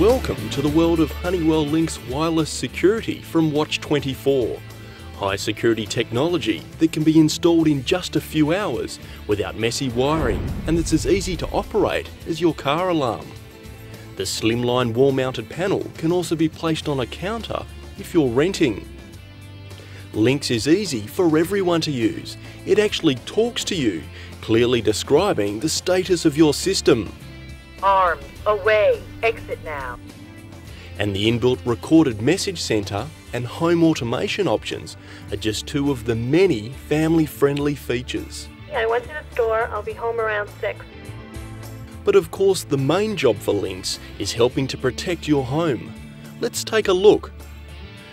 Welcome to the world of Honeywell Lynx wireless security from Watch 24. High security technology that can be installed in just a few hours without messy wiring, and that's as easy to operate as your car alarm. The slimline wall-mounted panel can also be placed on a counter if you're renting. Lynx is easy for everyone to use. It actually talks to you, clearly describing the status of your system. Armed, away, exit now. And the inbuilt recorded message centre and home automation options are just two of the many family-friendly features. Yeah, I went to the store. I'll be home around 6. But of course, the main job for Lynx is helping to protect your home. Let's take a look.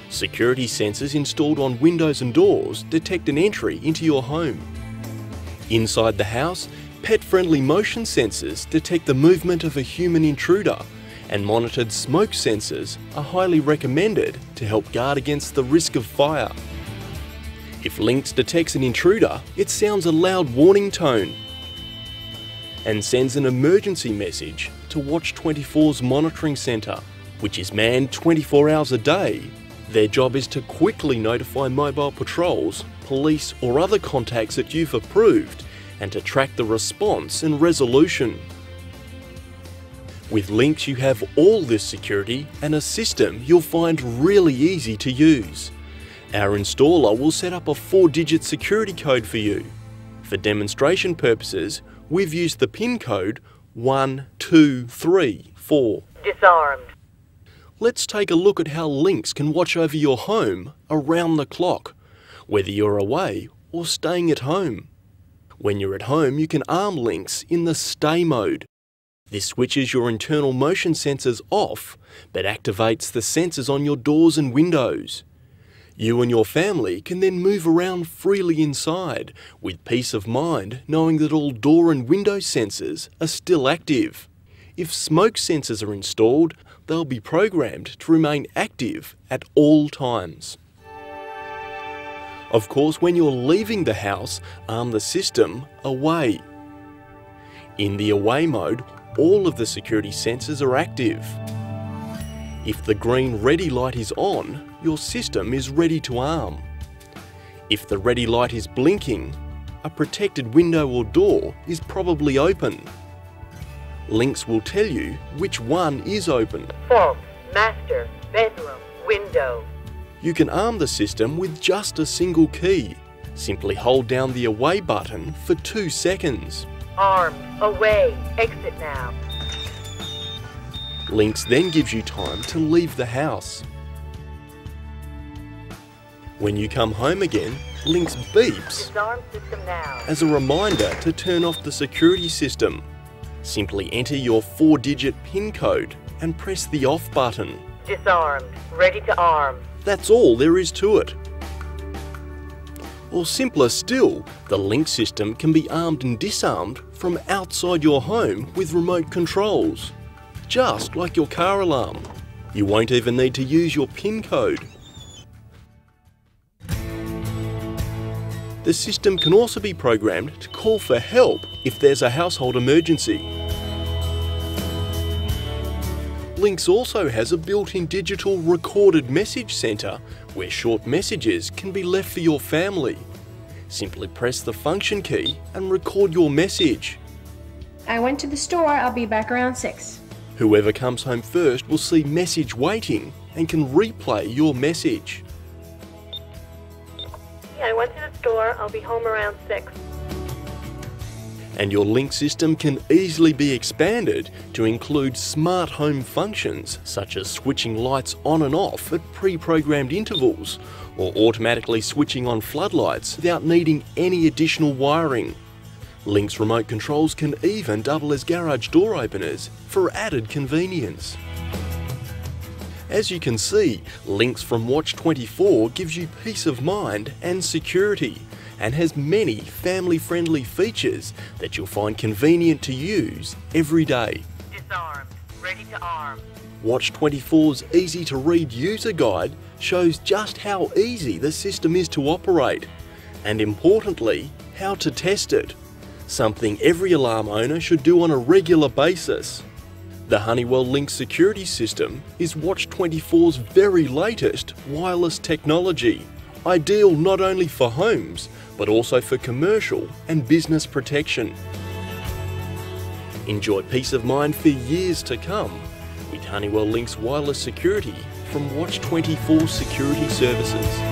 Security sensors installed on windows and doors detect an entry into your home. Inside the house, pet-friendly motion sensors detect the movement of a human intruder, and monitored smoke sensors are highly recommended to help guard against the risk of fire. If Lynx detects an intruder, it sounds a loud warning tone and sends an emergency message to Watch 24's monitoring centre, which is manned 24 hours a day. Their job is to quickly notify mobile patrols, police or other contacts that you've approved, and to track the response and resolution. With Lynx you have all this security and a system you'll find really easy to use. Our installer will set up a 4-digit security code for you. For demonstration purposes, we've used the PIN code 1234. Disarmed. Let's take a look at how Lynx can watch over your home around the clock, whether you're away or staying at home. When you're at home, you can arm Lynx in the stay mode. This switches your internal motion sensors off, but activates the sensors on your doors and windows. You and your family can then move around freely inside, with peace of mind knowing that all door and window sensors are still active. If smoke sensors are installed, they'll be programmed to remain active at all times. Of course, when you're leaving the house, arm the system away. In the away mode, all of the security sensors are active. If the green ready light is on, your system is ready to arm. If the ready light is blinking, a protected window or door is probably open. Lynx will tell you which one is open. Fault, master, bedroom, window. You can arm the system with just a single key. Simply hold down the away button for 2 seconds. Armed, away, exit now. Lynx then gives you time to leave the house. When you come home again, Lynx beeps Disarm system now. as a reminder to turn off the security system. Simply enter your 4-digit PIN code and press the off button. Disarmed, ready to arm. That's all there is to it. Or simpler still, the Lynx system can be armed and disarmed from outside your home with remote controls, just like your car alarm. You won't even need to use your PIN code. The system can also be programmed to call for help if there's a household emergency. Lynx also has a built-in digital recorded message centre where short messages can be left for your family. Simply press the function key and record your message. I went to the store. I'll be back around 6. Whoever comes home first will see message waiting and can replay your message. Yeah, I went to the store. I'll be home around 6. And your Lynx system can easily be expanded to include smart home functions such as switching lights on and off at pre-programmed intervals, or automatically switching on floodlights without needing any additional wiring. Lynx remote controls can even double as garage door openers for added convenience. As you can see, Lynx from Watch 24 gives you peace of mind and security, and has many family-friendly features that you'll find convenient to use every day. Disarmed, ready to arm. Watch 24's easy-to-read user guide shows just how easy the system is to operate, and importantly, how to test it, something every alarm owner should do on a regular basis. The Honeywell Lynx security system is Watch 24's very latest wireless technology, ideal not only for homes, but also for commercial and business protection. Enjoy peace of mind for years to come with Honeywell Lynx wireless security from Watch 24 Security Services.